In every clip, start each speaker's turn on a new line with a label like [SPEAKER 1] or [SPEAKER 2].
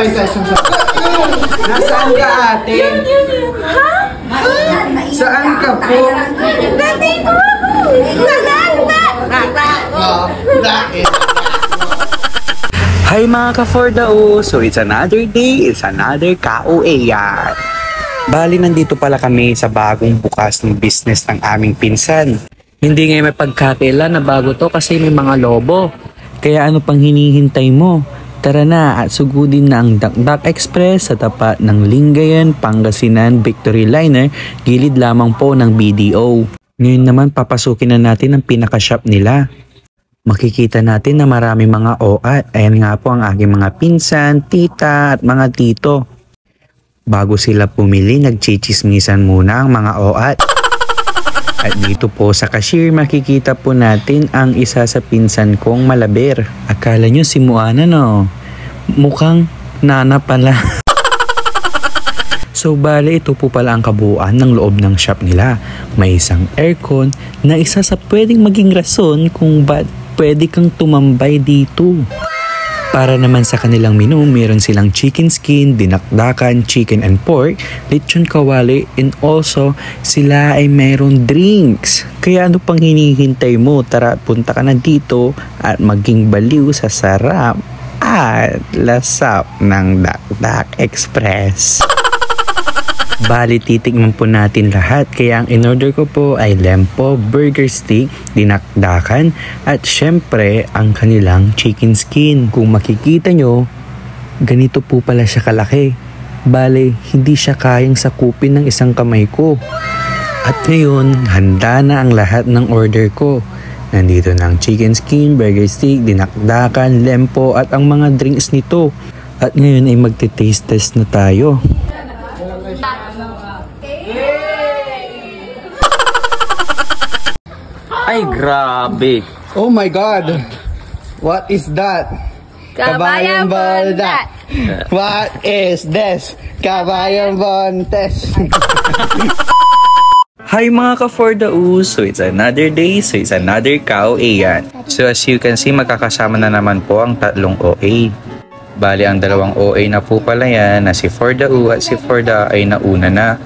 [SPEAKER 1] tayo sa isang sa... Nasaan ka, ate?
[SPEAKER 2] Ha?
[SPEAKER 1] Saan ka po?
[SPEAKER 2] Nandito ako!
[SPEAKER 3] Hi mga ka-4dao! So it's another day, it's another KOA yan. Bali nandito pala kami sa bagong bukas ng business ng aming pinsan. Hindi ngayon may pagkakaila na bago to kasi may mga lobo. Kaya ano pang hinihintay mo? Tara na at sugudin na ang Dakdak Express sa tapat ng Lingayen, Pangasinan, Victory Liner, gilid lamang po ng BDO. Ngayon naman papasukin na natin ang pinaka-shop nila. Makikita natin na marami mga OAT. Ayan nga po ang aking mga pinsan, tita at mga tito. Bago sila pumili, nagchichismisan muna ang mga OAT. At dito po sa cashier, makikita po natin ang isa sa pinsan kong malaber. Akala nyo si Moana no? Mukhang nana pala. So bale, ito po pala ang kabuuan ng loob ng shop nila. May isang aircon na isa sa pwedeng maging rason kung ba't pwede kang tumambay dito. Para naman sa kanilang menu, meron silang chicken skin, dinakdakan, chicken and pork, lechon kawali, and also sila ay meron drinks. Kaya ano pang hinihintay mo? Tara, punta ka na dito at maging baliw sa sarap at lasap ng Dakdak Express. Bali, titikman po natin lahat. Kaya ang in-order ko po ay lempo, burger stick, dinakdakan, at syempre ang kanilang chicken skin. Kung makikita nyo, ganito po pala siya kalaki. Bali, hindi siya kayang sakupin ng isang kamay ko. At ngayon, handa na ang lahat ng order ko. Nandito na ang chicken skin, burger stick, dinakdakan, lempo, at ang mga drinks nito. At ngayon ay magte-taste test na tayo. Ay, grabe.
[SPEAKER 1] Oh my God! What is that?
[SPEAKER 2] Kabayang Bondat!
[SPEAKER 1] What is this? Kabayang Bontes!
[SPEAKER 3] Hi mga ka-4dao! So it's another day, so it's another KOA yan. So as you can see, magkakasama na naman po ang tatlong OA. Bali, ang dalawang OA na po pala yan, na si 4dao at si 4da ay nauna na.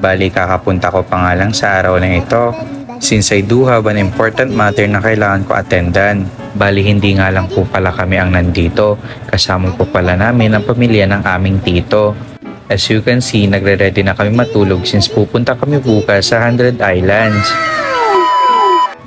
[SPEAKER 3] Bali, kakapunta ko pa nga lang sa araw na ito. Since I do have an important matter na kailangan ko attendan. Bali, hindi nga lang po pala kami ang nandito. Kasama po pala namin ang pamilya ng aming tito. As you can see, nagre-ready na kami matulog since pupunta kami bukas sa 100 Islands.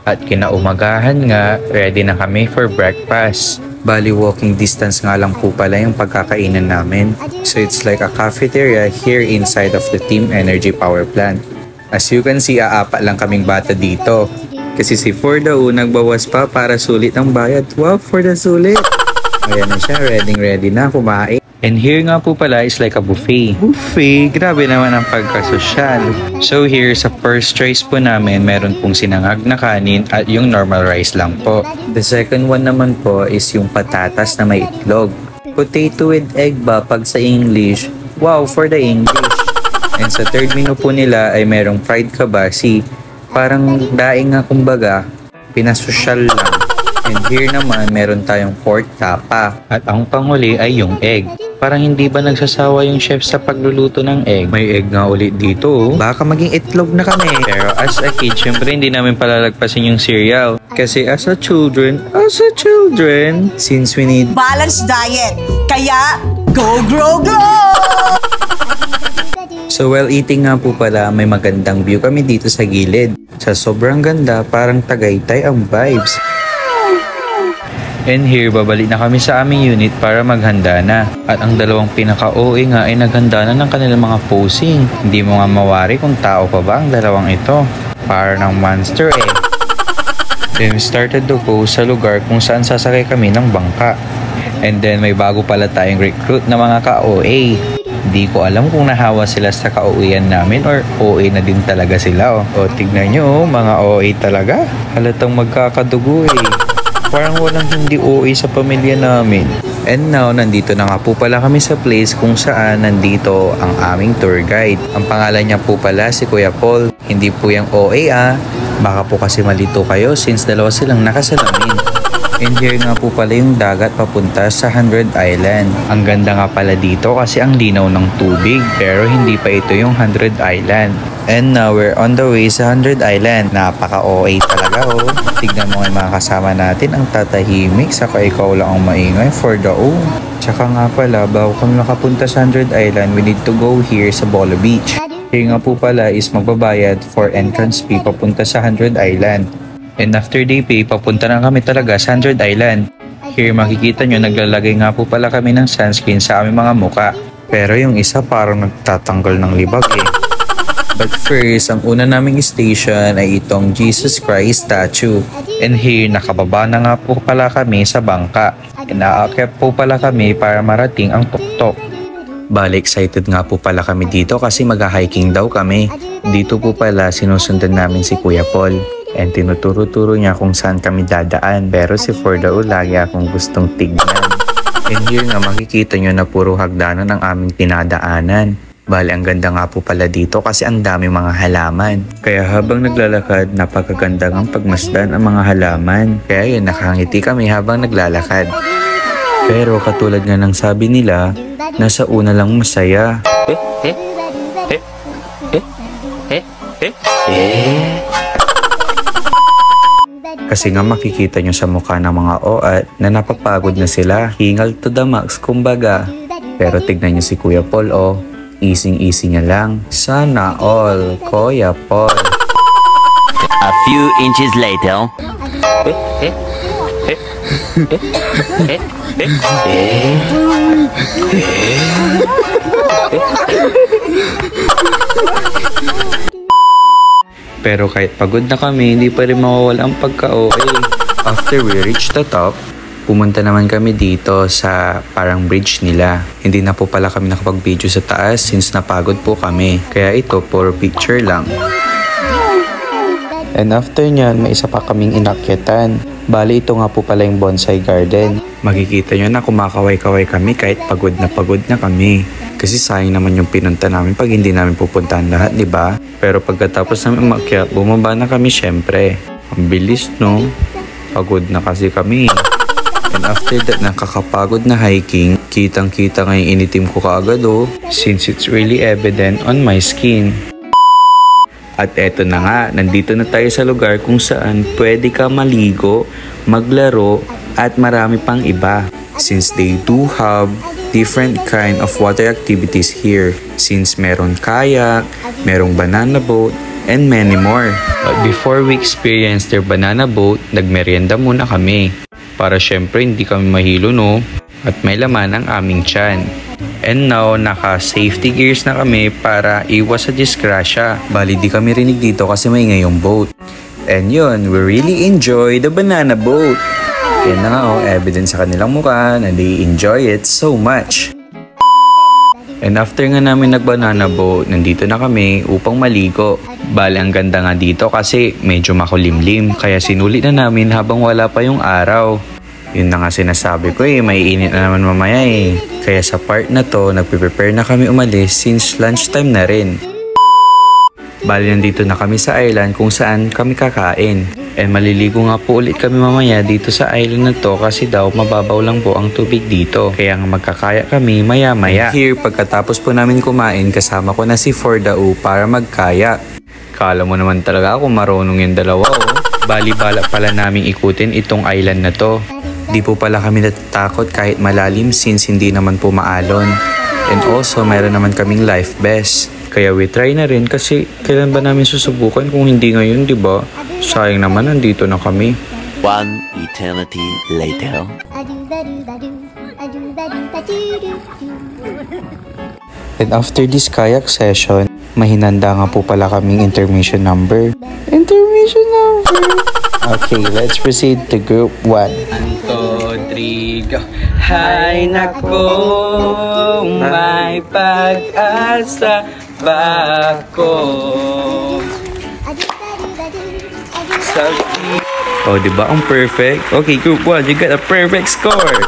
[SPEAKER 3] At kinaumagahan nga, ready na kami for breakfast. Bali, walking distance nga lang po pala yung pagkakainan namin. So it's like a cafeteria here inside of the Team Energy Power Plant. As you can see, aapa lang kaming bata dito. Kasi si 4dao nagbawas pa para sulit ang bayad. Wow, for the sulit! Ayan na siya, ready na kumain. And here nga po pala is like a buffet. Buffet? Grabe naman ang pagkasosyal. So here, sa first choice po namin, meron pong sinangag na kanin at yung normal rice lang po. The second one naman po is yung patatas na may itlog. Potato with egg ba pag sa English? Wow, for the English. And sa third menu po nila ay merong fried kabasi. Parang daing nga kumbaga, pinasosyal lang. And here naman meron tayong pork tapa. At ang panghuli ay yung egg. Parang hindi ba nagsasawa yung chef sa pagluluto ng egg? May egg nga ulit dito. Baka maging itlog na kami. Pero as a kid, syempre hindi namin palalagpasin yung cereal. Kasi as a children, since we need
[SPEAKER 4] balanced diet. Kaya, go, grow, grow!
[SPEAKER 3] So while eating nga po pala, may magandang view kami dito sa gilid. Sa sobrang ganda, parang Tagaytay ang vibes. And here, babalik na kami sa aming unit para maghanda na. At ang dalawang pinaka-OA nga ay naghanda na ng kanilang mga posing. Hindi mo nga mawari kung tao pa ba ang dalawang ito. Para ng monster eh. Then we started to go sa lugar kung saan sasakay kami ng bangka. And then may bago pala tayong recruit na mga ka-OA. Di ko alam kung nahawa sila sa ka-OA-an namin or OA na din talaga sila. O tignan nyo, mga OA talaga. Halatang magkakadugo eh. Parang walang hindi OA sa pamilya namin. And now, nandito na nga po pala kami sa place kung saan nandito ang aming tour guide. Ang pangalan niya po pala si Kuya Paul. Hindi po yung OA ah. Baka po kasi malito kayo since dalawa silang nakasalamin. And here nga po pala yung dagat papunta sa 100 Island. Ang ganda nga pala dito kasi ang linaw ng tubig, pero hindi pa ito yung 100 Island. And now we're on the way sa 100 Island. Napaka-OA talaga oh. Tignan mo nga mga kasama natin ang tatahimik, saka ikaw lang ang maingay for the O. Tsaka nga pala, bago kami makapunta sa 100 Island, we need to go here sa Bolo Beach. Here nga po pala is magbabayad for entrance fee papunta sa 100 Island. And after day pay, papunta na kami talaga sa 100 Island. Here makikita nyo, naglalagay nga po pala kami ng sunscreen sa aming mga muka. Pero yung isa parang nagtatanggal ng libag eh. But first, ang una naming station ay itong Jesus Christ statue. And here, nakababa na nga po pala kami sa bangka. And aakyat po pala kami para marating ang tuktok. Bali, excited nga po pala kami dito kasi mag-hiking daw kami. Dito po pala sinusundan namin si Kuya Paul. And tinuturo-turo niya kung saan kami dadaan. Pero si Fordao lagi akong gustong tignan. And here nga makikita nyo na puro hagdanan ang aming pinadaanan. Bali, ang ganda nga po pala dito kasi ang dami mga halaman. Kaya habang naglalakad, napakaganda ng pagmasdan ang mga halaman. Kaya yun, nakangiti kami habang naglalakad. Pero katulad nga ng sabi nila, nasa una lang masaya. Kasi nga makikita nyo sa mukha ng mga oat na napapagod na sila. Hingal to the max, kumbaga. Pero tignan nyo si Kuya Paul, oh. Easy-easy niya lang. Sana all, Kuya Paul.
[SPEAKER 5] A few inches later.
[SPEAKER 3] Pero kahit pagod na kami, hindi pa rin mawawala ang pagka-OA. After we reach the top, pumunta naman kami dito sa parang bridge nila. Hindi na po pala kami nakapag-video sa taas since napagod po kami. Kaya ito, for picture lang. And after nyan, may isa pa kaming inakyatan. Bali, ito nga po pala yung bonsai garden. Makikita nyo na kumakaway-kaway kami kahit pagod na kami. Kasi sayang naman yung pinunta namin pag hindi namin pupuntahan lahat, di ba? Pero pagkatapos namin umakyat, bumaba na kami syempre. Ang bilis, no? Pagod na kasi kami. And after that, nakakapagod na hiking, kitang-kita nga yung initim ko kaagad, oh. Since it's really evident on my skin. At eto na nga, nandito na tayo sa lugar kung saan pwede ka maligo, maglaro, at marami pang iba. Since they do have different kind of water activities here. Since meron kayak, merong banana boat, and many more. But before we experience their banana boat, nagmerienda muna kami. Para syempre hindi kami mahilo, no? At may laman ang aming tiyan. And now, naka-safety gears na kami para iwas sa disgrasya. Bali, di kami rinig dito kasi maingay yung boat. And yun, we really enjoy the banana boat. Yan na nga, oh, evidence sa kanilang mukha na they enjoy it so much. And after nga namin nag-banana boat, nandito na kami upang maligo. Bali, ang ganda nga dito kasi medyo makulimlim. Kaya sinulit na namin habang wala pa yung araw. Yun na nga sinasabi ko eh, may init na naman mamaya eh. Kaya sa part na to, nagpe-prepare na kami umalis since lunchtime na rin. Bali, nandito na kami sa island kung saan kami kakain. And maliligo nga po ulit kami mamaya dito sa island na to kasi daw mababaw lang po ang tubig dito. Kaya nga magkakaya kami maya-maya. Here, pagkatapos po namin kumain, kasama ko na si Fordao para magkaya. Kala mo naman talaga ako marunong yung dalawa, oh. Bali-bala pala naming ikutin itong island na to. Di po pala kami natatakot kahit malalim since hindi naman po maalon. And also, mayroon naman kaming life vest. Kaya we try na rin kasi kailan ba namin susubukan kung hindi ngayon, di ba? Sayang naman, nandito na kami.
[SPEAKER 5] One eternity later.
[SPEAKER 3] And after this kayak session, mahinanda nga po pala kaming intermission number. Intermission number! Okay, let's proceed to group 1. 1, 2, 3, go! Hay nako, may pag-asa ba ako? Oh, diba ang perfect? Okay, group 1, you got a perfect score!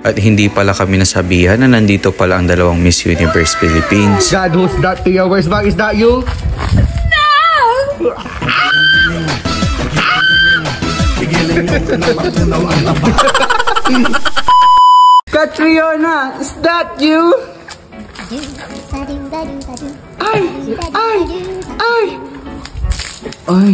[SPEAKER 3] At hindi pala kami nasabihan na nandito pala ang dalawang Miss Universe Philippines.
[SPEAKER 1] God, who's that to your worst bag? Is that you? No! Catriona, is that you? Ay! Ay! Ay! Ay!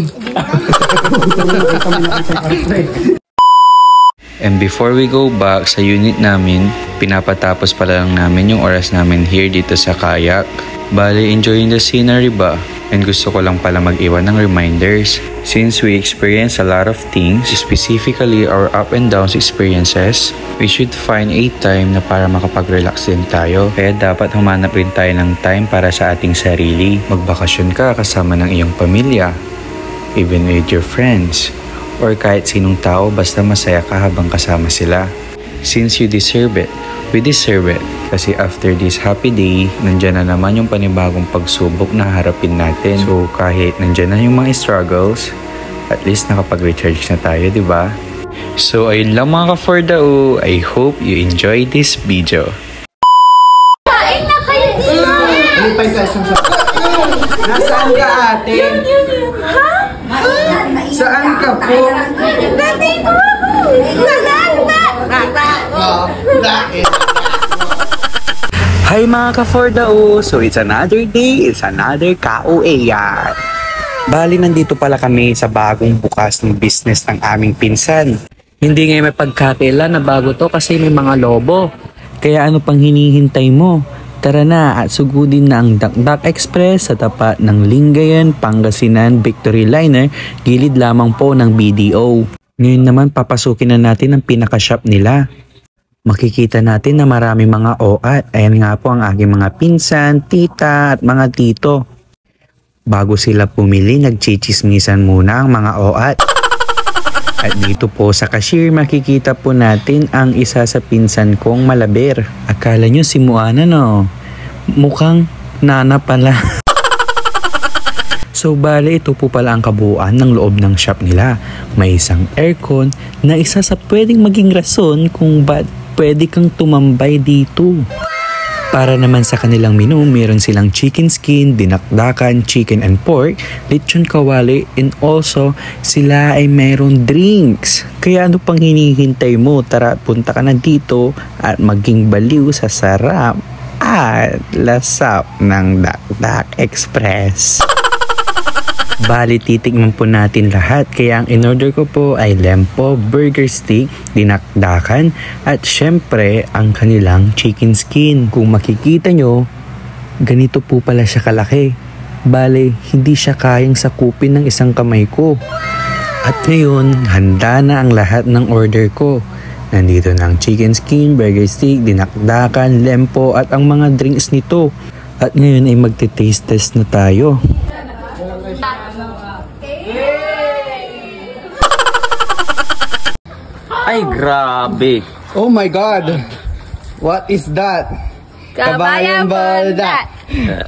[SPEAKER 3] And before we go back sa unit namin, pinapatapos pala lang namin yung oras namin here dito sa kayak. Bali, enjoying the scenery ba? And gusto ko lang pala mag-iwan ng reminders. Since we experience a lot of things, specifically our up and downs experiences, we should find a time na para makapag-relax din tayo. Kaya dapat humanap rin tayo ng time para sa ating sarili. Magbakasyon ka kasama ng iyong pamilya, even with your friends, or kahit sinong tao basta masaya ka habang kasama sila. Since you deserve it, we deserve it. Kasi after this happy day, nandyan na naman yung panibagong pagsubok na harapin natin. So kahit nandyan na yung mga struggles, at least nakapag-recharge na tayo, di ba? So ayun lang mga ka-4dao, I hope you enjoy this video.
[SPEAKER 2] Kain na kayo dito!
[SPEAKER 1] Nasaan ka, ate?
[SPEAKER 2] Ha?
[SPEAKER 1] Saan ka po?
[SPEAKER 2] Nandito ako!
[SPEAKER 3] Hi mga ka-4dao! So it's another day, it's another KOA. Bali, nandito pala kami sa bagong bukas ng business ng aming pinsan. Hindi ngayon may pagkakila na bago to kasi may mga lobo. Kaya ano pang hinihintay mo? Tara na at sugudin na ang Dakdak Express sa tapat ng Lingayen, Pangasinan, Victory Liner, gilid lamang po ng BDO. Ngayon naman papasukin na natin ang pinaka-shop nila. Makikita natin na maraming mga OAT. Ayan nga po ang aking mga pinsan, tita at mga tito. Bago sila pumili, nagchichismisan muna ang mga OAT. At dito po sa cashier, makikita po natin ang isa sa pinsan kong malaber. Akala nyo si Moana, no? Mukhang nana pala. So bale, ito po pala ang kabuuan ng loob ng shop nila. May isang aircon na isa sa pwedeng maging rason kung ba't pwede kang tumambay dito. Para naman sa kanilang menu, meron silang chicken skin, dinakdakan, chicken and pork, lechon kawali, and also sila ay meron drinks. Kaya ano pang hinihintay mo? Tara, punta ka na dito at maging baliw sa sarap at lasap ng Dakdak Express. Bali, titikman po natin lahat. Kaya ang in-order ko po ay lempo, burger stick, dinakdakan, at syempre ang kanilang chicken skin. Kung makikita nyo, ganito po pala siya kalaki. Bali, hindi siya kayang sakupin ng isang kamay ko. At ngayon, handa na ang lahat ng order ko. Nandito na ang chicken skin, burger stick, dinakdakan, lempo, at ang mga drinks nito. At ngayon ay magte-taste test na tayo. Ay, grabe.
[SPEAKER 1] Oh my God! What is that?
[SPEAKER 2] Kabayang Baldat!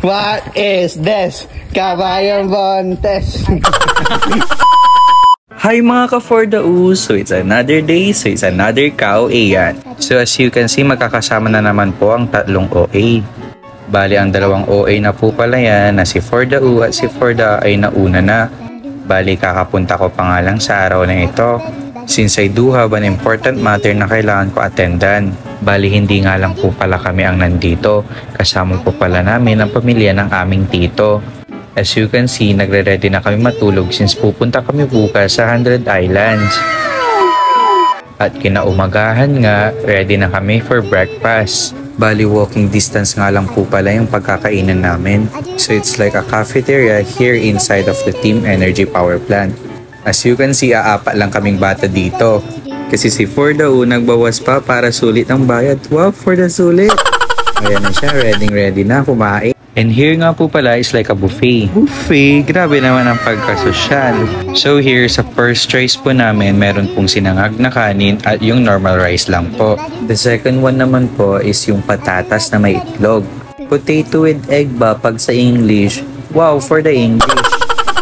[SPEAKER 1] What is this? Kabayang Bontes!
[SPEAKER 3] Hi mga ka-4dao! So it's another day, so it's another KOA. So as you can see, magkakasama na naman po ang tatlong OA. Bali, ang dalawang OA na po pala yan, na si 4dao at si 4da ay nauna na. Bali, kakapunta ko pa nga lang sa araw na ito. Since I do have an important matter na kailangan ko attendan. Bali, hindi nga lang po pala kami ang nandito. Kasama po pala namin ang pamilya ng aming tito. As you can see, nagre-ready na kami matulog since pupunta kami bukas sa 100 Islands. At kinaumagahan nga, ready na kami for breakfast. Bali, walking distance nga lang po pala yung pagkakainan namin. So it's like a cafeteria here inside of the Team Energy Power Plant. As you can see, aapat lang kaming bata dito. Kasi si 4dao nagbawas pa para sulit ang bayad. Wow, for the sulit! Ayan na siya, ready na kumain. And here nga po pala is like a buffet. Buffet? Grabe naman ang pagkasosyal. So here, sa first choice po namin, meron pong sinangag na kanin at yung normal rice lang po. The second one naman po is yung patatas na may itlog. Potato with egg ba pag sa English? Wow, for the English.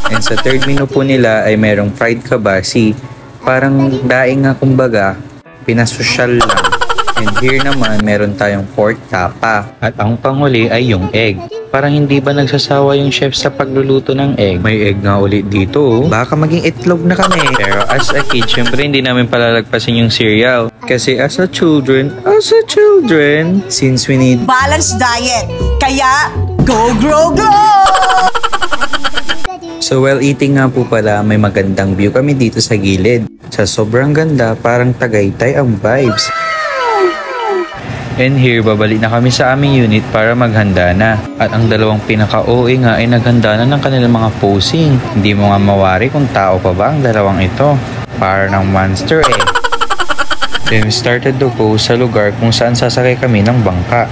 [SPEAKER 3] And sa third menu po nila ay merong fried kabasi. Parang daing nga kumbaga, pinasosyal lang. And here naman, meron tayong pork tapa. At ang panghuli ay yung egg. Parang hindi ba nagsasawa yung chef sa pagluluto ng egg? May egg nga ulit dito. Baka maging itlog na kami. Pero as a kid, syempre hindi namin palalagpasin yung cereal. Kasi as a children, since we need
[SPEAKER 4] Balanced diet. Kaya, go, grow, grow!
[SPEAKER 3] So while eating nga po pala, may magandang view kami dito sa gilid. Sa sobrang ganda, parang Tagaytay ang vibes. And here, babalik na kami sa aming unit para maghanda na. At ang dalawang pinaka-OA nga ay naghanda na ng kanilang mga posing. Hindi mo nga mawari kung tao pa ba ang dalawang ito. Para ng monster eh. Then we started to go sa lugar kung saan sasakay kami ng bangka.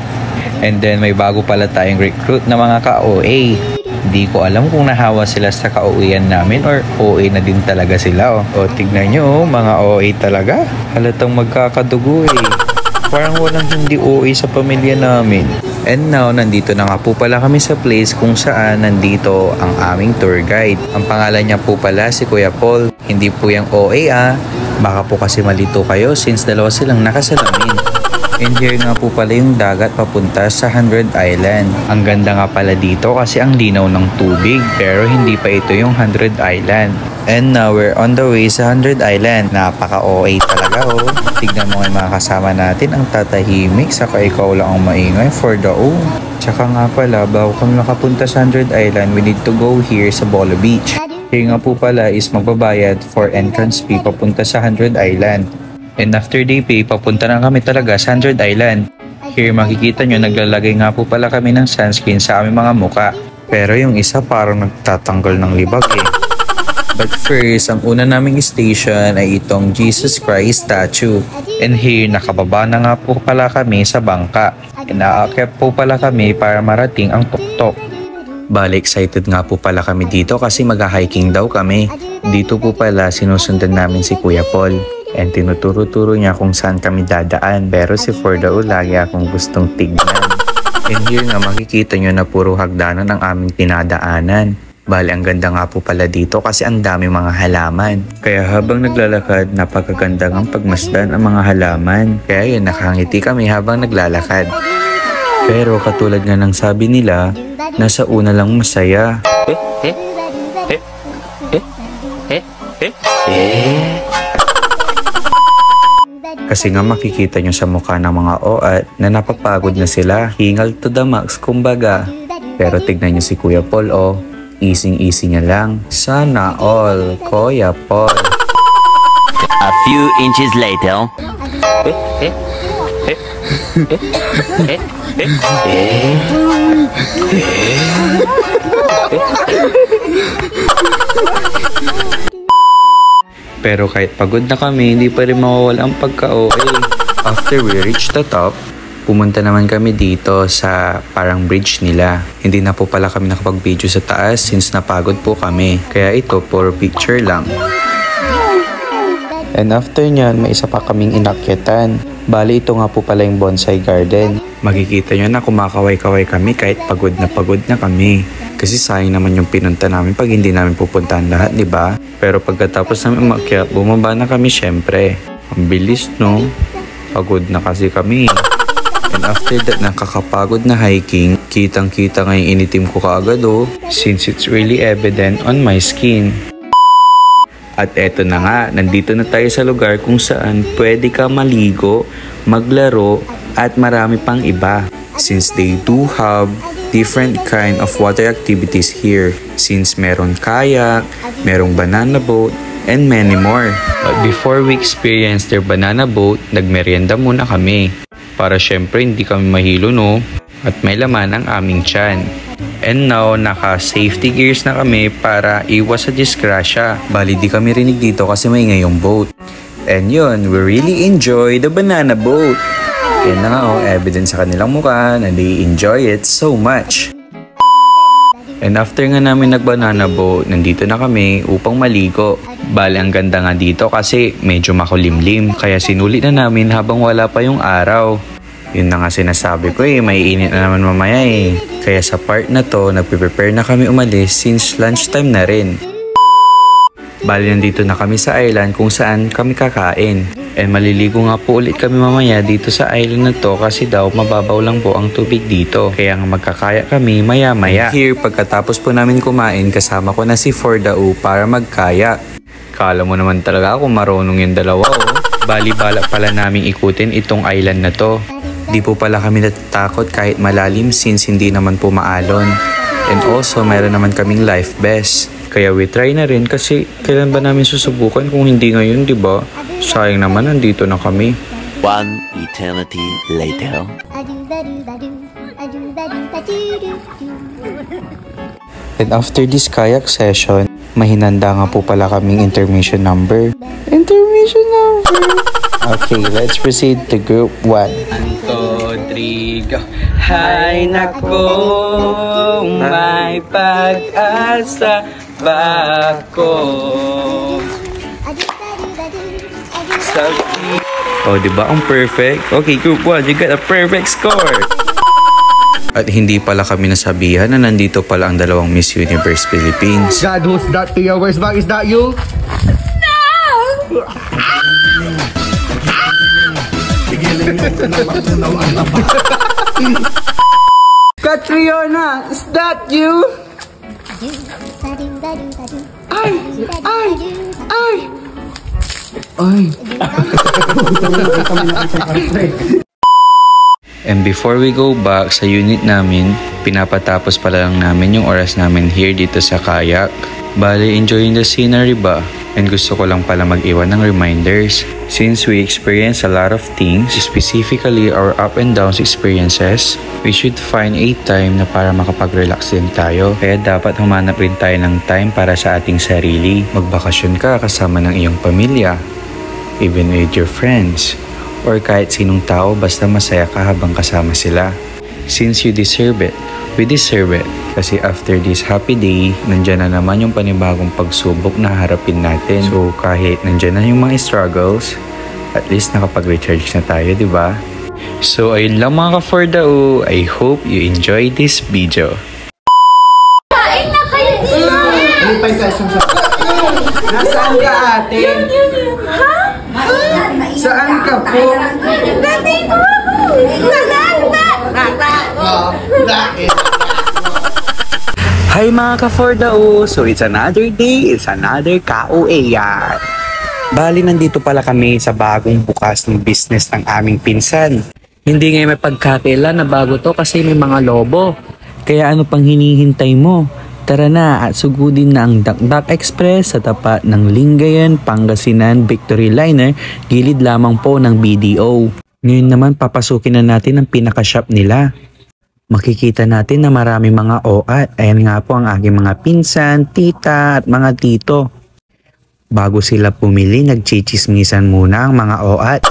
[SPEAKER 3] And then may bago pala tayong recruit na mga ka-OA. Di ko alam kung nahawa sila sa ka-OA-an namin or OA na din talaga sila. O tignan nyo, mga OA talaga. Halatang magkakadugo eh. Parang walang hindi OA sa pamilya namin. And now, nandito na nga po pala kami sa place kung saan nandito ang aming tour guide. Ang pangalan niya po pala si Kuya Paul. Hindi po yung OA ah. Baka po kasi malito kayo since dalawa silang nakasalamin. And here nga po pala yung dagat papunta sa 100 Island. Ang ganda nga pala dito kasi ang linaw ng tubig. Pero hindi pa ito yung 100 Island. And now we're on the way sa 100 Island. Napaka-OA talaga oh. Tignan mo nga mga kasama natin ang tatahimik. Saka ikaw lang ang maingay for the O. Tsaka nga pala, bago kami nakapunta sa 100 Island, we need to go here sa Bolo Beach. Here nga po pala is magbabayad for entrance fee papunta sa 100 Island. And after day pay, papunta na kami talaga sa 100 Island. Here makikita nyo, naglalagay nga po pala kami ng sunscreen sa aming mga muka. Pero yung isa parang nagtatanggal ng libag eh. But first, ang una naming station ay itong Jesus Christ statue. And here, nakababa na nga po pala kami sa bangka. And aakyat po pala kami para marating ang tuktok. Bale, excited nga po pala kami dito kasi mag-hiking daw kami. Dito po pala sinusundan namin si Kuya Paul. And tinuturo-turo niya kung saan kami dadaan. Pero si Fordao lagi akong gustong tignan. And here nga makikita nyo na puro hagdanan ang aming tinadaanan. Bale, ang ganda nga po pala dito kasi ang dami mga halaman. Kaya habang naglalakad, napakaganda ng pagmasdan ang mga halaman. Kaya yun, nakangiti kami habang naglalakad. Pero katulad nga ng sabi nila, nasa una lang masaya. Kasi nga makikita nyo sa mukha ng mga OAT na napapagod na sila. Hingal to the max kumbaga. Pero tignan nyo si Kuya Paul oh. Easy-easy niya lang. Sana all, Kuya Paul.
[SPEAKER 5] A few inches later.
[SPEAKER 3] Pero kahit pagod na kami, hindi pa rin mawawala ang pagka-OA. After we reach the top, pumunta naman kami dito sa parang bridge nila. Hindi na po pala kami nakapag-video sa taas since napagod po kami. Kaya ito, puro picture lang. And after nyan, may isa pa kaming inakyatan. Bali, ito nga po pala yung bonsai garden. Makikita nyo na kumakaway-kaway kami kahit pagod na kami. Kasi sayang naman yung pinunta namin pag hindi namin pupuntahan lahat, di ba? Pero pagkatapos namin umakyat, bumaba na kami syempre. Ang bilis, no? Pagod na kasi kami. And after that, nakakapagod na hiking, kitang-kita nga yung initim ko kaagad, oh. Since it's really evident on my skin. At eto na nga, nandito na tayo sa lugar kung saan pwede ka maligo, maglaro, at marami pang iba. Since they do have different kind of water activities here. Since meron kayak, merong banana boat, and many more. But before we experience their banana boat, nagmerienda muna kami. Para syempre hindi kami mahilo no, at may laman ang aming tiyan. And now, naka-safety gears na kami para iwas sa disgrasya. Bali, di kami rinig dito kasi maingay yung boat. And yun, we really enjoy the banana boat. Yan na nga oh, evidence sa kanilang mukha na they enjoy it so much. And after nga namin nag-banana boat, nandito na kami upang maligo. Bali, ang ganda nga dito kasi medyo makulimlim. Kaya sinulit na namin habang wala pa yung araw. Yun na nga sinasabi ko eh, may init na naman mamaya eh. Kaya sa part na to, nagpe-prepare na kami umalis since lunchtime na rin. Bali, nandito na kami sa island kung saan kami kakain. And maliligo nga po ulit kami mamaya dito sa island na to kasi daw mababaw lang po ang tubig dito. Kaya nga magkakaya kami maya-maya. Here, pagkatapos po namin kumain, kasama ko na si Fordao para magkaya. Kala mo naman talaga kung marunong yung dalawa Bali-bala pala naming ikutin itong island na to. Di po pala kami natatakot kahit malalim since hindi naman po maalon. And also, mayroon naman kaming life vest. Kaya we try na rin kasi kailan ba namin susubukan kung hindi ngayon, di ba? Sayang naman, nandito na kami.
[SPEAKER 5] One eternity later.
[SPEAKER 3] And after this kayak session, mahinanda nga po pala kaming intermission number. Intermission number! Okay, let's proceed to group 1. 1, 2, 3, go! Hay nako, may pag-asa ba ako? Oh, diba ang perfect? Okay, group 1, you got a perfect score! At hindi pala kami nasabihan na nandito pala ang dalawang Miss Universe Philippines.
[SPEAKER 1] God, who's that to your worst bag? Is that you? Catriona, is that you? Ay! Ay! Ay! Ay!
[SPEAKER 3] And before we go back sa unit namin, pinapatapos pala lang namin yung oras namin here dito sa kayak. Bali, enjoying the scenery ba? And gusto ko lang pala mag-iwan ng reminders. Since we experience a lot of things, specifically our up and downs experiences, we should find a time na para makapag-relax din tayo. Kaya dapat humanap rin tayo ng time para sa ating sarili. Magbakasyon ka kasama ng iyong pamilya, even with your friends, or kahit sinong tao basta masaya ka habang kasama sila. Since you deserve it, we deserve it. Kasi after this happy day, nandyan na naman yung panibagong pagsubok na harapin natin. So kahit nandyan na yung mga struggles, at least nakapag-recharge na tayo, di ba? So ayun lang mga ka-Fordao, I hope you enjoy this video.
[SPEAKER 2] Kain na kayo dito!
[SPEAKER 1] Ano pa isa isang Nasaan ka, ate?
[SPEAKER 2] Ha?
[SPEAKER 1] Saan ka po?
[SPEAKER 2] Nandito ako!
[SPEAKER 3] Hi mga ka-Fordao! So it's another day, it's another kaueyan. Bali, nandito pala kami sa bagong bukas ng business ng aming pinsan. Hindi ngayon may pagkakailan na bago to kasi may mga lobo. Kaya ano pang hinihintay mo? Tara na at sugudin na ang Dakdak Express sa tapat ng Lingayen, Pangasinan, Victory Liner, gilid lamang po ng BDO. Ngayon naman papasukin na natin ang pinaka-shop nila. Makikita natin na marami mga OAT. Ayan nga po ang aking mga pinsan, tita at mga tito. Bago sila pumili, nagchichismisan muna ang mga OAT.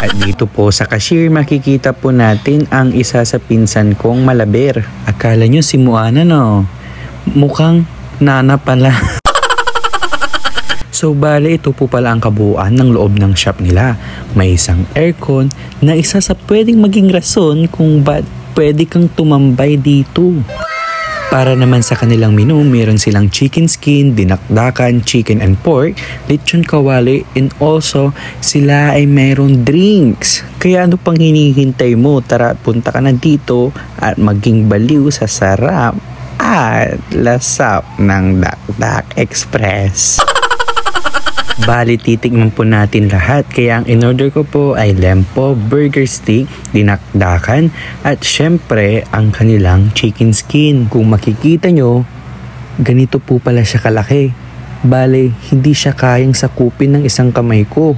[SPEAKER 3] At dito po sa cashier, makikita po natin ang isa sa pinsan kong malaber. Akala nyo si Moana, no? Mukhang nana pala. So bale, ito po pala ang kabuuan ng loob ng shop nila. May isang aircon na isa sa pwedeng maging rason kung ba't pwede kang tumambay dito. Para naman sa kanilang menu, meron silang chicken skin, dinakdakan, chicken and pork, lechon kawali, and also sila ay mayroon drinks. Kaya ano pang hinihintay mo? Tara, punta ka na dito at maging baliw sa sarap at lasap ng Dakdak Express. Bali, titikman po natin lahat. Kaya ang in-order ko po ay lempo, burger stick, dinakdakan, at syempre ang kanilang chicken skin. Kung makikita nyo, ganito po pala siya kalaki. Bali, hindi siya kayang sakupin ng isang kamay ko.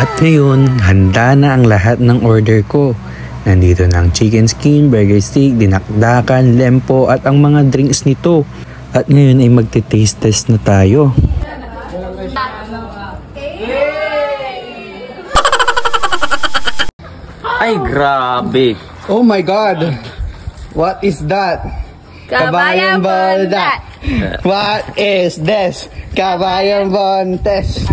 [SPEAKER 3] At ngayon, handa na ang lahat ng order ko. Nandito na ang chicken skin, burger stick, dinakdakan, lempo, at ang mga drinks nito. At ngayon ay magte-taste test na tayo. Ay, grabe!
[SPEAKER 1] Oh my God! What is that?
[SPEAKER 2] Kabayan Bondat!
[SPEAKER 1] What is this? Kabayan Bontes!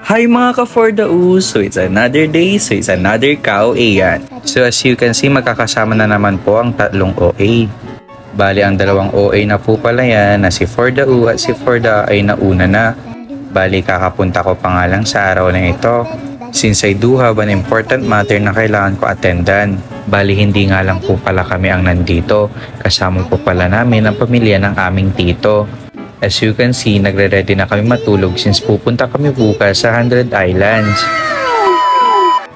[SPEAKER 3] Hi mga ka-Fordao! So it's another day, so it's another kaueyan. So as you can see, magkakasama na naman po ang tatlong OA. Bali, ang dalawang OA na po pala yan na si Fordao at si Forda ay nauna na. Bali, kakapunta ko pa nga lang sa araw na ito. Since I do have an important matter na kailangan ko attendan. Bali, hindi nga lang po pala kami ang nandito. Kasama po pala namin ang pamilya ng aming tito. As you can see, nagre-ready na kami matulog since pupunta kami bukas sa 100 Islands.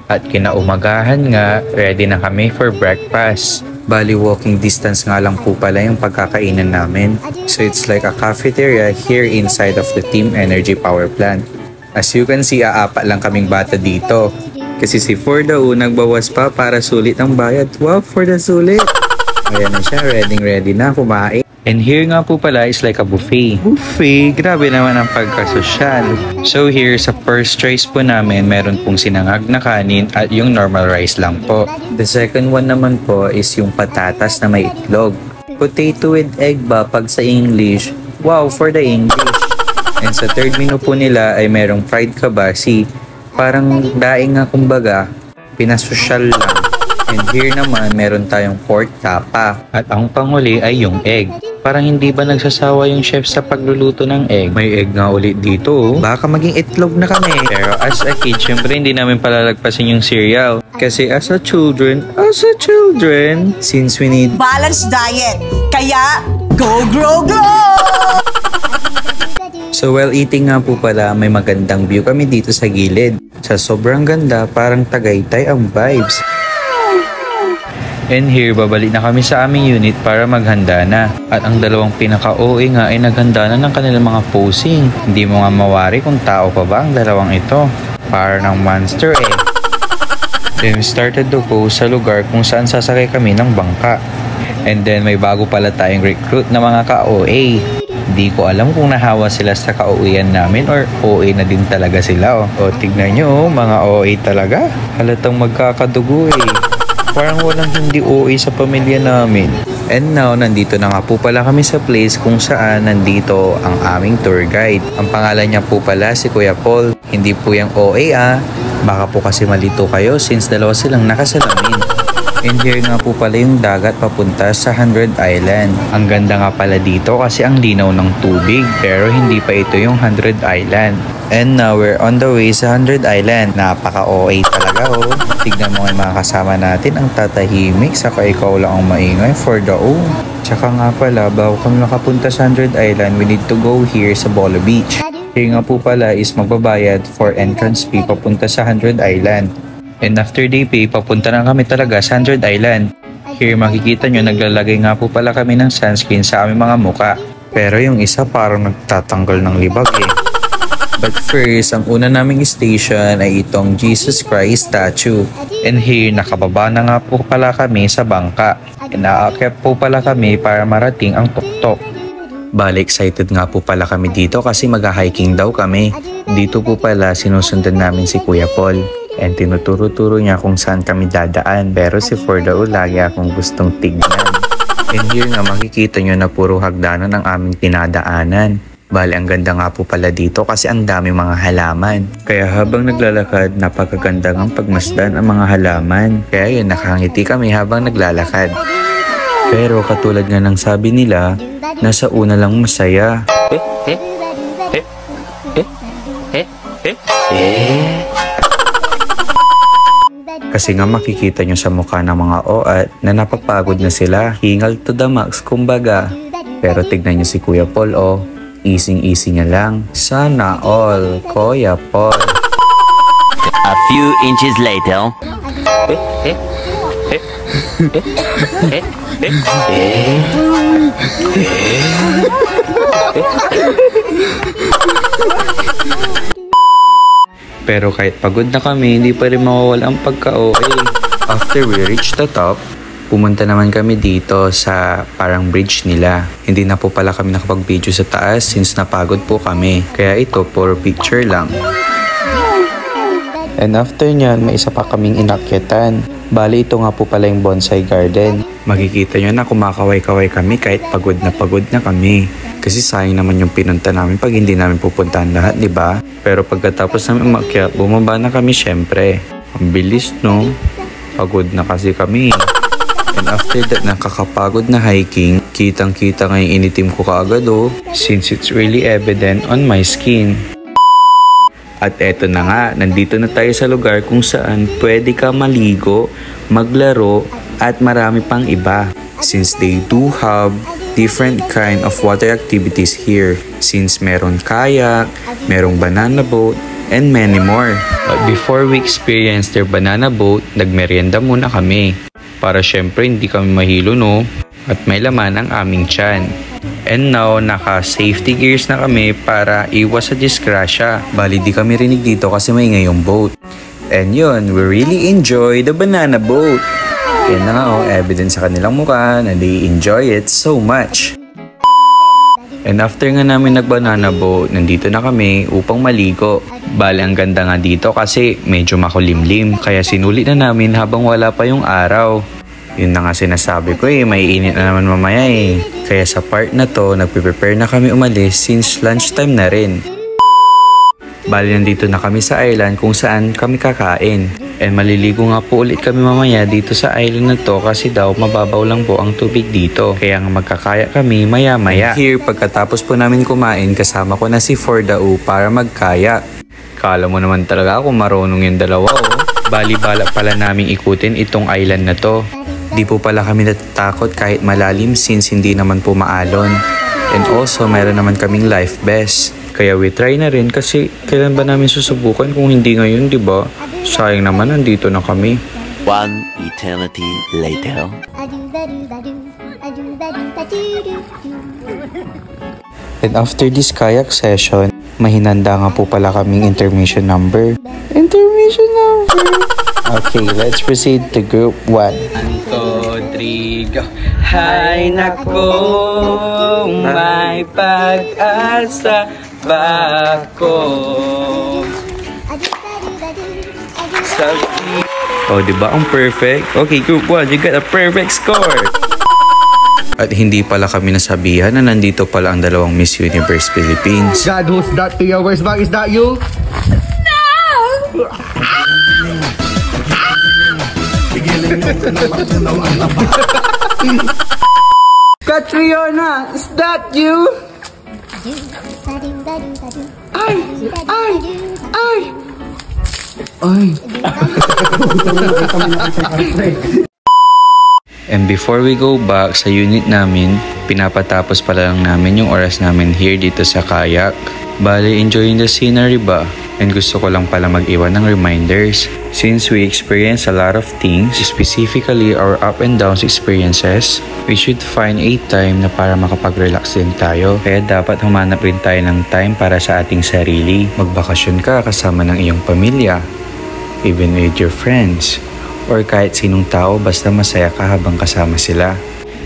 [SPEAKER 3] At kinaumagahan nga, ready na kami for breakfast. Bali, walking distance nga lang po pala yung pagkakainan namin. So it's like a cafeteria here inside of the Team Energy Power Plant. As you can see, aapat lang kaming bata dito. Kasi si Forda nagbawas pa para sulit ang bayad. Wow, for the sulit! Ayan na siya, ready na kumain. And here nga po pala is like a buffet. Buffet? Grabe naman ang pagkasosyal. So here, sa first choice po namin, meron pong sinangag na kanin at yung normal rice lang po. The second one naman po is yung patatas na may itlog. Potato with egg ba pag sa English? Wow, for the English. And sa third menu po nila ay merong fried kabasi. Parang daing nga kumbaga, pinasosyal lang. And here naman, meron tayong pork tapa. At ang panghuli ay yung egg. Parang hindi ba nagsasawa yung chef sa pagluluto ng egg? May egg nga ulit dito. Baka maging itlog na kami. Pero as a kid, syempre hindi namin palalagpasin yung cereal. Kasi as a children, since we need
[SPEAKER 4] Balanced diet. Kaya, go, grow, grow!
[SPEAKER 3] So while eating nga po pala, may magandang view kami dito sa gilid. Sa sobrang ganda, parang Tagaytay ang vibes. And here, babalik na kami sa aming unit para maghanda na. At ang dalawang pinaka-OA nga ay naghanda na ng kanilang mga posing. Hindi mo nga mawari kung tao pa ba ang dalawang ito. Para ng monster eh. Then we started to go sa lugar kung saan sasakay kami ng bangka. And then may bago pala tayong recruit na mga ka-OA. Hindi ko alam kung nahawa sila sa ka-OA-an namin or OA na din talaga sila. O tignan nyo, mga OA talaga. Halatang magkakadugo eh. Parang walang hindi OA sa pamilya namin. And now, nandito na nga po pala kami sa place kung saan nandito ang aming tour guide. Ang pangalan niya po pala si Kuya Paul. Hindi po yung OA Baka po kasi malito kayo since dalawa silang nakasalamin. And here nga po pala yung dagat papunta sa 100 Island. Ang ganda nga pala dito kasi ang linaw ng tubig. Pero hindi pa ito yung 100 Island. And now we're on the way sa 100 Island. Napaka-OA talaga oh. Tignan mo yung mga kasama natin ang tatahimik. Saka ikaw lang ang maingay for the O. Tsaka nga pala, bago kami makapunta sa 100 Island, we need to go here sa Bolo Beach. Here nga po pala is magbabayad for entrance fee papunta sa 100 Island. And after day pay, papunta na kami talaga sa 100 Island. Here makikita nyo, naglalagay nga po pala kami ng sunscreen sa aming mga muka. Pero yung isa parang nagtatanggal ng libag eh. But first, ang una naming station ay itong Jesus Christ statue. And here, nakababa na nga po pala kami sa bangka. And aakyat po pala kami para marating ang tuktok. Bali, excited nga po pala kami dito kasi mag-hiking daw kami. Dito po pala sinusundan namin si Kuya Paul. And tinuturo-turo niya kung saan kami dadaan. Pero si Forda lagi akong gustong tignan. And here nga makikita nyo na puro hagdanan ang aming tinadaanan. Bali, ang ganda nga po pala dito kasi ang dami mga halaman. Kaya habang naglalakad, napakaganda ng pagmasdan ang mga halaman. Kaya yun, nakangiti kami habang naglalakad. Pero katulad nga ng sabi nila, nasa una lang masaya. Kasi nga makikita nyo sa mukha ng mga OAT na napapagod na sila. Hingal to the max, kumbaga. Pero tignan nyo si Kuya Paul easy niya lang. Sana all, Kuya Paul.
[SPEAKER 5] A few inches later.
[SPEAKER 3] Pero kahit pagod na kami, hindi pa rin mawawala ang pagka-OA. After we reach the top, pumunta naman kami dito sa parang bridge nila. Hindi na po pala kami nakapag-video sa taas since napagod po kami. Kaya ito, puro picture lang. And after nyan, may isa pa kaming inakyatan. Bali, ito nga po pala yung bonsai garden. Makikita nyo na kumakaway-kaway kami kahit pagod na kami. Kasi sayang naman yung pinunta namin pag hindi namin pupuntahan lahat, di ba? Pero pagkatapos namin umakyat, bumaba na kami syempre. Ang bilis, no? Pagod na kasi kami. And after that, nakakapagod na hiking, kitang-kita nga yung initim ko kaagad since it's really evident on my skin. At eto na nga, nandito na tayo sa lugar kung saan pwede ka maligo, maglaro, at marami pang iba. Since they do have different kind of water activities here. Since meron kayak, merong banana boat, and many more. But before we experience their banana boat, nagmerienda muna kami. Para syempre hindi kami mahilo no, at may laman ang aming tiyan. And now, naka-safety gears na kami para iwas sa disgrasya. Bali di kami rinig dito kasi maingay yung boat. And yun, we really enjoy the banana boat. Yan na nga evidence sa kanilang mukha na they enjoy it so much. And after nga namin nag-banana boat, nandito na kami upang maligo. Bali ang ganda nga dito kasi medyo makulimlim. Kaya sinulit na namin habang wala pa yung araw. Yun na nga sinasabi ko may init na naman mamaya Kaya sa part na to, nagpe-prepare na kami umalis since lunchtime na rin. Bali nandito na kami sa island kung saan kami kakain. And maliligo nga po ulit kami mamaya dito sa island na to kasi daw mababaw lang po ang tubig dito. Kaya nga magkakaya kami maya-maya. Here, pagkatapos po namin kumain, kasama ko na si Fordao para magkaya. Kala mo naman talaga ako marunong yung dalawa Bali-bala pala naming ikutin itong island na to. Di po pala kami natatakot kahit malalim since hindi naman po maalon. And also, meron naman kaming life vest. Kaya we try na rin kasi kailan ba namin susubukan kung hindi ngayon, di ba? Sayang naman, nandito na kami.
[SPEAKER 5] One eternity later.
[SPEAKER 3] And after this kayak session, mahinanda nga po pala kaming intermission number. Intermission number! Okay, let's proceed to group 1. 1, 2, 3, go! Hay nako, may pag-asa ba ako? Oh, diba ang perfect? Okay, group 1, you got a perfect score! At hindi pala kami nasabihan na nandito pala ang dalawang Miss Universe Philippines.
[SPEAKER 1] God, who's that to your worst bag? Is that you? Catriona, is that you? Ay! Ay! Ay! Ay!
[SPEAKER 3] And before we go back sa unit namin, pinapatapos pala lang namin yung oras namin here dito sa kayak. Bali, enjoying the scenery ba? And gusto ko lang pala mag-iwan ng reminders. Since we experience a lot of things, specifically our up and downs experiences, we should find a time na para makapag-relax din tayo. Kaya dapat humanap rin tayo ng time para sa ating sarili. Magbakasyon ka kasama ng iyong pamilya, even with your friends, or kahit sinong tao basta masaya ka habang kasama sila.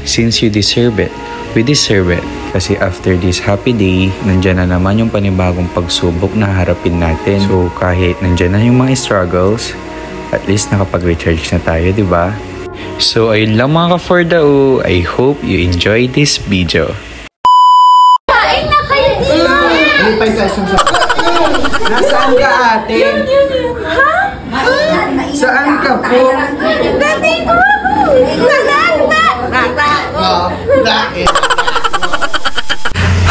[SPEAKER 3] Since you deserve it, we deserve it. Kasi after this happy day, nandyan na naman yung panibagong pagsubok na harapin natin. So kahit nandyan na yung mga struggles, at least nakapag-recharge na tayo, di ba? So ayun lang mga ka-Fordao, I hope you enjoy this video.
[SPEAKER 2] Kain na kayo dito!
[SPEAKER 1] Ano pa yung session sa... Nasaan ka ate?
[SPEAKER 2] Ha?
[SPEAKER 1] Saan ka po?
[SPEAKER 2] Nandito ako!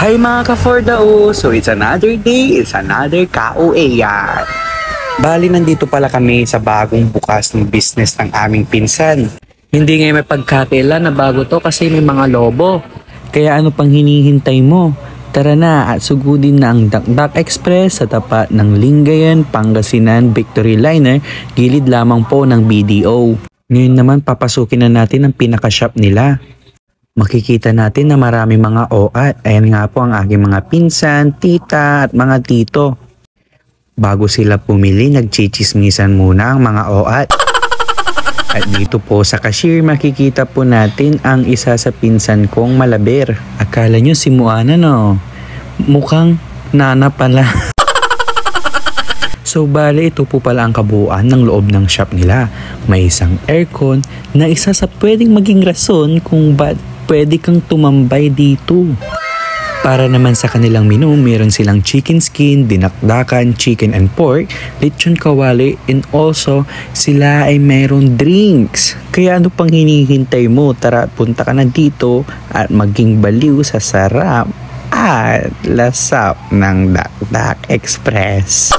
[SPEAKER 3] Hi mga ka-Fordao! So it's another day, it's another KOA. Bali nandito pala kami sa bagong bukas ng business ng aming pinsan. Hindi ngayon may pagkakila na bago to kasi may mga lobo. Kaya ano pang hinihintay mo? Tara na at sugudin na ang Dakdak Express sa tapat ng Lingayen, Pangasinan, Victory Liner, gilid lamang po ng BDO. Ngayon naman papasukin na natin ang pinaka-shop nila. Makikita natin na marami mga OAT. Ayan nga po ang aking mga pinsan, tita at mga tito. Bago sila pumili, nagchichismisan muna ang mga OAT. At dito po sa cashier makikita po natin ang isa sa pinsan kong malaber. Akala nyo si Moana no? Mukhang nana pala. So bale ito po pala ang kabuuan ng loob ng shop nila. May isang aircon na isa sa pwedeng maging rason kung ba't pwede kang tumambay dito. Para naman sa kanilang menu, meron silang chicken skin, dinakdakan, chicken and pork, lechon kawali, and also sila ay meron drinks. Kaya ano pang hinihintay mo? Tara, punta ka na dito at maging baliw sa sarap at lasap ng Dakdak Express.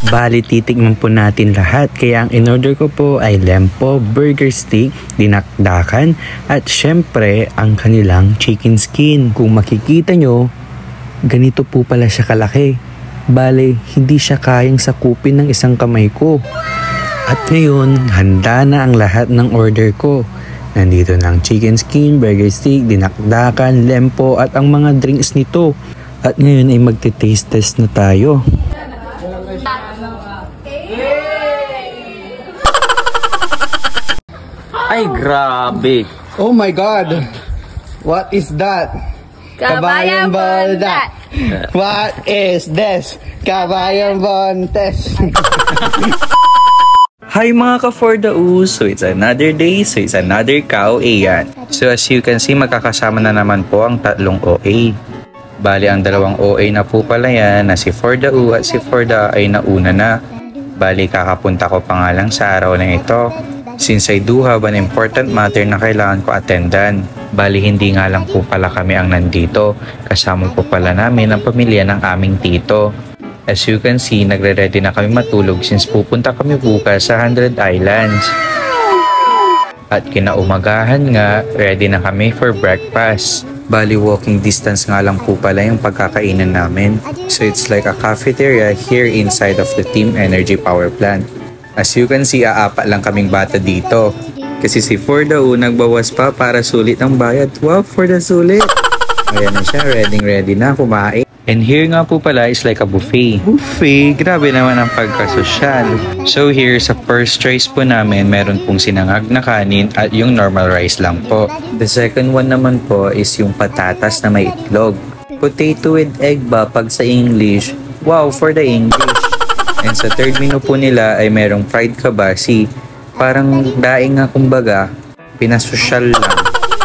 [SPEAKER 3] Bali, titikman po natin lahat. Kaya ang in-order ko po ay lempo, burger stick, dinakdakan, at syempre, ang kanilang chicken skin. Kung makikita nyo, ganito po pala siya kalaki. Bali, hindi siya kayang sakupin ng isang kamay ko. At ngayon, handa na ang lahat ng order ko. Nandito na ang chicken skin, burger stick, dinakdakan, lempo, at ang mga drinks nito. At ngayon ay magte-taste test na tayo. Ay, grabe!
[SPEAKER 1] Oh my God! What is that?
[SPEAKER 2] Kabayang Bonda.
[SPEAKER 1] What is this? Kabayang Bontes.
[SPEAKER 3] Hi mga ka-for the ooze! So it's another day, so it's another ka-OA. So as you can see, magkakasama na naman po ang tatlong OA. Bali, ang dalawang OA na po pala yan, na si For the U at si For the ay nauna na. Bali, kakapunta ko pa nga lang sa araw na ito. Since I do have an important matter na kailangan ko attendan. Bali, hindi nga lang po pala kami ang nandito. Kasama po pala namin ang pamilya ng aming tito. As you can see, nagre-ready na kami matulog since pupunta kami bukas sa 100 Islands. At kinaumagahan nga, ready na kami for breakfast. Bali, walking distance nga lang po pala yung pagkakainan namin. So it's like a cafeteria here inside of the Team Energy Power Plant. As you can see, aapa lang kaming bata dito. Kasi si For the U nagbawas pa para sulit ang bayad. Wow, for the sulit! Ayan na siya, ready na kumain. And here nga po pala is like a buffet. Buffet? Grabe naman ang pagkasosyal. So here, sa first choice po namin, meron pong sinangag na kanin at yung normal rice lang po. The second one naman po is yung patatas na may itlog. Potato with egg ba pag sa English? Wow, for the English. And sa third menu po nila ay merong fried kabasi. Parang daing nga kumbaga, pinasosyal lang.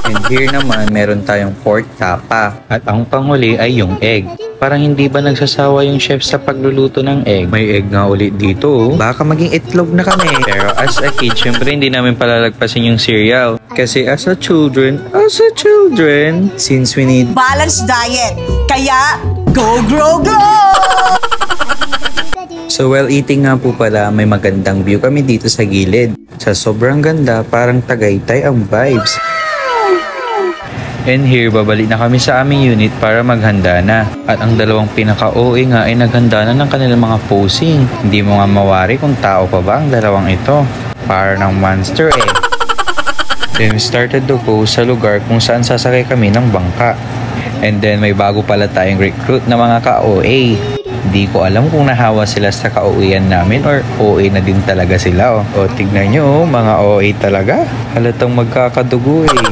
[SPEAKER 3] And here naman, meron tayong pork tapa. At ang panghuli ay yung egg. Parang hindi ba nagsasawa yung chef sa pagluluto ng egg? May egg nga ulit dito. Baka maging itlog na kami. Pero as a kid, syempre hindi namin palalagpasin yung cereal. Kasi as a children, since we need
[SPEAKER 4] Balanced diet. Kaya, go, grow, grow!
[SPEAKER 3] So while eating nga po pala, may magandang view kami dito sa gilid. Sa sobrang ganda, parang Tagaytay ang vibes. And here, babalik na kami sa aming unit para maghanda na. At ang dalawang pinaka-OA nga ay naghanda na ng kanilang mga posing. Hindi mo nga mawari kung tao pa ba ang dalawang ito. Para ng monster eh. Then we started to go sa lugar kung saan sasakay kami ng bangka. And then may bago pala tayong recruit na mga ka-OA. Di ko alam kung nahawa sila sa ka-OA-an namin or OA na din talaga sila. O tignan nyo, mga OA talaga. Halatang magkakadugo eh.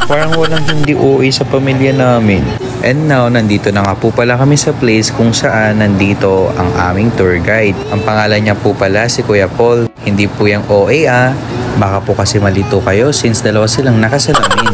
[SPEAKER 3] Parang walang hindi OA sa pamilya namin. And now, nandito na nga po pala kami sa place kung saan nandito ang aming tour guide. Ang pangalan niya po pala si Kuya Paul. Hindi po yung OA Baka po kasi malito kayo since dalawa silang nakasalamin.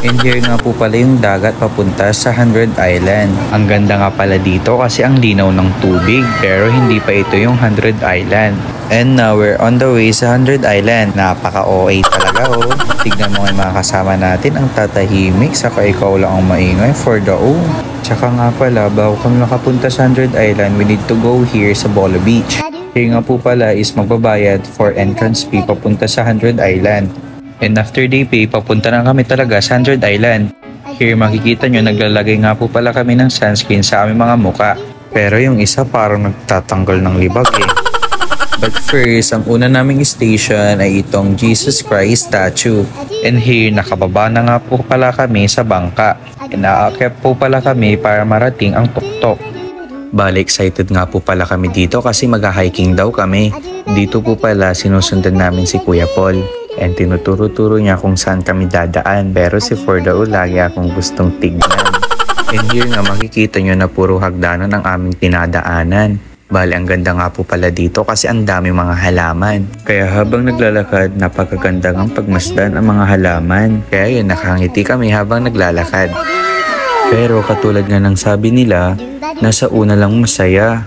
[SPEAKER 3] And here nga po pala yung dagat papunta sa 100 Island. Ang ganda nga pala dito kasi ang linaw ng tubig. Pero hindi pa ito yung 100 Island. And now we're on the way sa 100 Island. Napaka-OA talaga oh. Tignan mo yung mga kasama natin ang tatahimik. Saka ikaw lang ang maingay for the O. Tsaka nga pala, bago kami makapunta sa 100 Island, we need to go here sa Bolo Beach. Here nga po pala is magbabayad for entrance fee papunta sa 100 Island. And after day pay, papunta na kami talaga sa 100 Island. Here makikita nyo, naglalagay nga po pala kami ng sunscreen sa aming mga muka. Pero yung isa parang nagtatanggal ng libag eh. But first, ang una naming station ay itong Jesus Christ statue. And here, nakababa na nga po pala kami sa bangka. And naakyat po pala kami para marating ang tuktok. Bali, excited nga po pala kami dito kasi mag-hiking daw kami. Dito po pala sinusundan namin si Kuya Paul. And tinuturo-turo niya kung saan kami dadaan. Pero si For the U lagi akong gustong tignan. And here nga makikita nyo na puro hagdanan ang aming pinadaanan. Bali, ang ganda nga po pala dito kasi ang dami mga halaman. Kaya habang naglalakad, napakaganda ang pagmasdan ang mga halaman. Kaya yun, nakangiti kami habang naglalakad. Pero katulad nga ng sabi nila, nasa una lang masaya.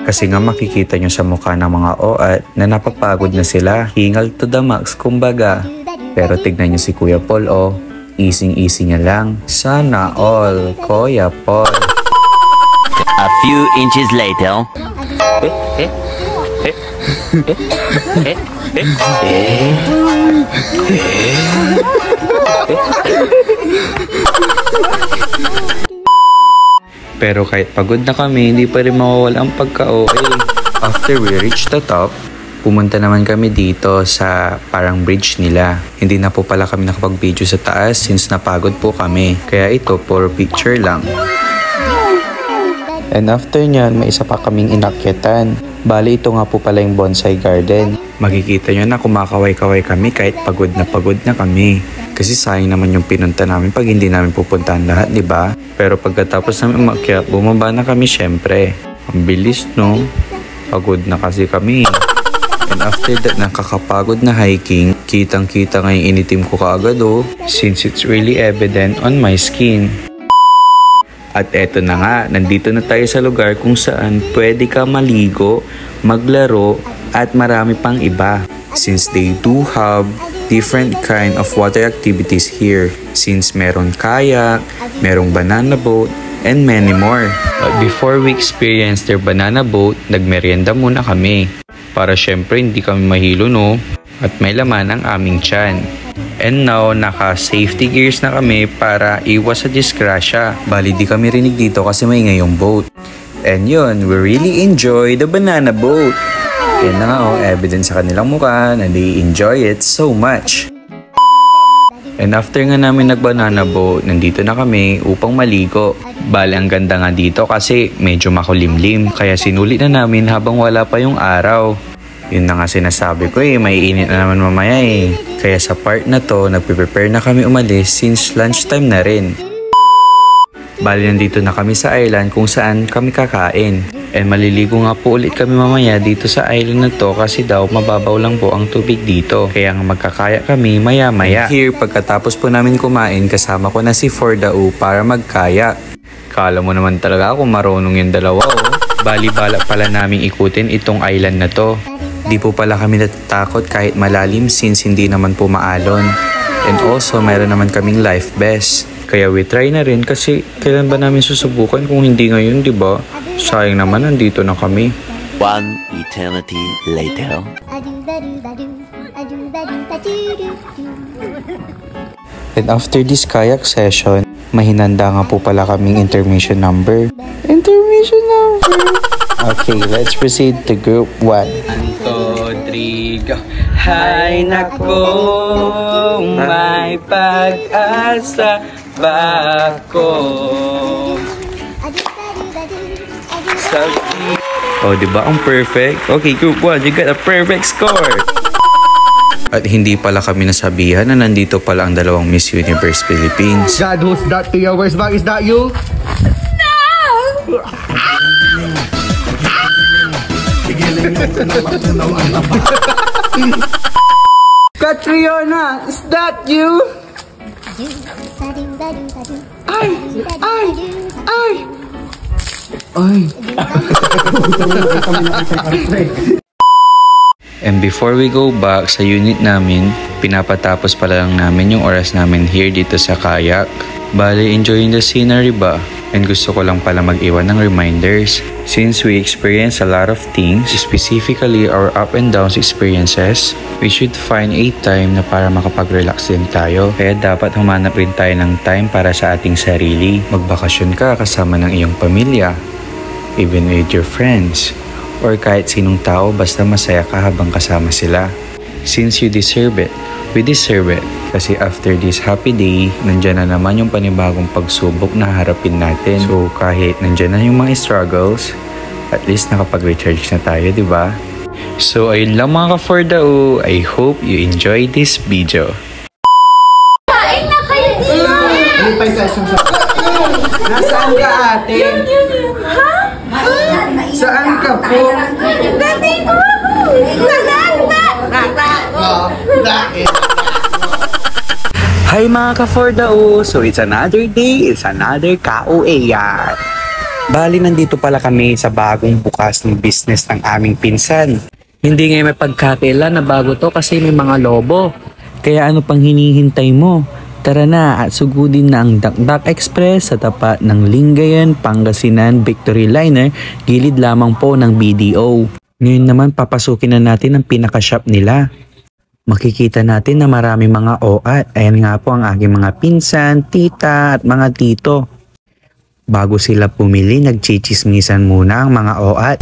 [SPEAKER 3] Kasi nga makikita nyo sa mukha ng mga OA na napapagod na sila. Hingal to the max kumbaga. Pero tignan nyo si Kuya Paul Easy-easy niya lang. Sana all, Kuya Paul.
[SPEAKER 5] A few inches later.
[SPEAKER 3] Pero kahit pagod na kami, hindi pa rin mawawala ang pagka-OA. After we reach the top, pumunta naman kami dito sa parang bridge nila. Hindi na po pala kami nakapag-video sa taas since napagod po kami. Kaya ito, for picture lang. And after nyan, may isa pa kaming inakyatan. Bali, ito nga po pala yung bonsai garden. Makikita nyo na kumakaway-kaway kami kahit pagod na kami. Kasi sayang naman yung pinunta namin pag hindi namin pupuntahan lahat, di ba? Pero pagkatapos namin umakyat, bumaba na kami syempre. Ang bilis, no? Pagod na kasi kami. And after that, nakakapagod na hiking, kitang-kita nga yung initim ko kaagad, oh. Since it's really evident on my skin. At eto na nga, nandito na tayo sa lugar kung saan pwede ka maligo, maglaro, at marami pang iba. Since they do have different kind of water activities here. Since meron kayak, merong banana boat, and many more. But before we experience their banana boat, nagmerienda muna kami. Para syempre hindi kami mahilo, no? At may laman ang aming tiyan. And now, naka-safety gears na kami para iwas sa disgrasya. Bali, di kami rinig dito kasi maingay yung boat. And yun, we really enjoy the banana boat. Yan na nga, oh, evidence sa kanilang mukha na they enjoy it so much. And after nga namin nag-banana boat, nandito na kami upang maligo. Bali, ang ganda nga dito kasi medyo makulimlim. Kaya sinulit na namin habang wala pa yung araw. Yun na nga sinasabi ko may init na naman mamaya eh. Kaya sa part na to, nagpe-prepare na kami umalis since lunchtime na rin. Bali, nandito na kami sa island kung saan kami kakain. And maliligo nga po ulit kami mamaya dito sa island na to kasi daw mababaw lang po ang tubig dito. Kaya nga magkakaya kami maya-maya. Here, pagkatapos po namin kumain, kasama ko na si Fordao para magkaya. Kala mo naman talaga kung marunong yung dalawa, oh. Bali-bala pala naming ikutin itong island na to. Di po pala kami natatakot kahit malalim since hindi naman po maalon. And also, mayroon naman kaming life vest. Kaya we try na rin kasi kailan ba namin susubukan kung hindi ngayon, di ba? Sayang naman, nandito na kami.
[SPEAKER 5] One eternity later.
[SPEAKER 3] And after this kayak session, mahinanda nga po pala kaming intermission number. Intermission number! Okay, let's proceed to group 1. 1, 2, 3, go! Hay nako, may pag-asa ba ako? Oh, diba ang perfect? Okay, group 1, you got a perfect score! At hindi pala kami nasabihan na nandito pala ang dalawang Miss Universe Philippines.
[SPEAKER 1] God, who's that to your worst bag? Is that you? No! Catriona, is that you? Ay! Ay! Ay! Ay!
[SPEAKER 3] And before we go back sa unit namin, pinapatapos pala lang namin yung oras namin here dito sa kayak. Bali, enjoying the scenery ba? And gusto ko lang pala mag-iwan ng reminders. Since we experience a lot of things, specifically our up and downs experiences, we should find a time na para makapag-relax din tayo. Kaya dapat humanap rin tayo ng time para sa ating sarili. Magbakasyon ka kasama ng iyong pamilya, even with your friends, or kahit sinong tao basta masaya ka habang kasama sila. Since you deserve it, we deserve it. Kasi after this happy day, nandyan na naman yung panibagong pagsubok na harapin natin. So kahit nandyan na yung mga struggles, at least nakapag-recharge na tayo, di ba? So ayun lang mga ka-Fordao, I hope you enjoy this video.
[SPEAKER 2] Kain na kayo dito!
[SPEAKER 1] Ano pa yung session sa... Nasaan ka, ate?
[SPEAKER 2] Ha?
[SPEAKER 1] Saan ka po?
[SPEAKER 2] Nandito ako!
[SPEAKER 3] Hi mga ka-Fordao! So it's another day, it's another ka-OA. Bali, nandito pala kami sa bagong bukas ng business ng aming pinsan. Hindi ngayon may pagkakailan na bago to kasi may mga lobo. Kaya ano pang hinihintay mo? Tara na at sugudin na ang Dakdak Express sa tapat ng Lingayen, Pangasinan Victory Liner, gilid lamang po ng BDO. Ngayon naman papasukin na natin ang pinaka-shop nila. Makikita natin na maraming mga OAT. Ayan nga po ang aking mga pinsan, tita at mga tito. Bago sila pumili, nagchichismisan muna ang mga OAT.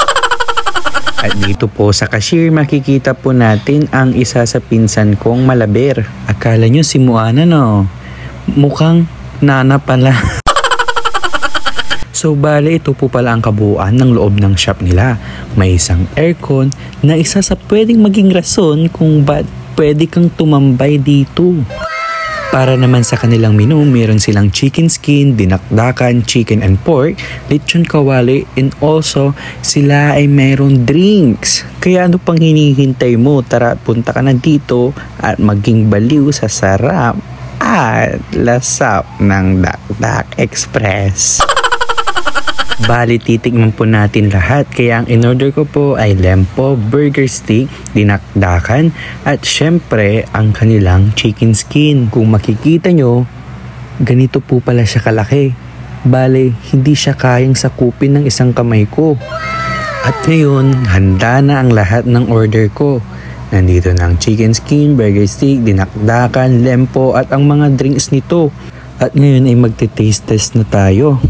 [SPEAKER 3] At dito po sa cashier, makikita po natin ang isa sa pinsan kong malaber. Akala nyo si Moana, no? Mukhang nana pala. So bale, ito po pala ang kabuuan ng loob ng shop nila. May isang aircon na isa sa pwedeng maging rason kung ba't pwede kang tumambay dito. Para naman sa kanilang menu, meron silang chicken skin, dinakdakan, chicken and pork, lechon kawali, and also sila ay meron drinks. Kaya ano pang hinihintay mo? Tara, punta ka na dito at maging baliw sa sarap at lasap ng Dakdak Express. Bali, titikman po natin lahat. Kaya ang in-order ko po ay lempo, burger stick, dinakdakan, at syempre ang kanilang chicken skin. Kung makikita nyo, ganito po pala siya kalaki. Bali, hindi siya kayang sakupin ng isang kamay ko. At ngayon, handa na ang lahat ng order ko. Nandito na ang chicken skin, burger stick, dinakdakan, lempo, at ang mga drinks nito. At ngayon ay magte-taste test na tayo.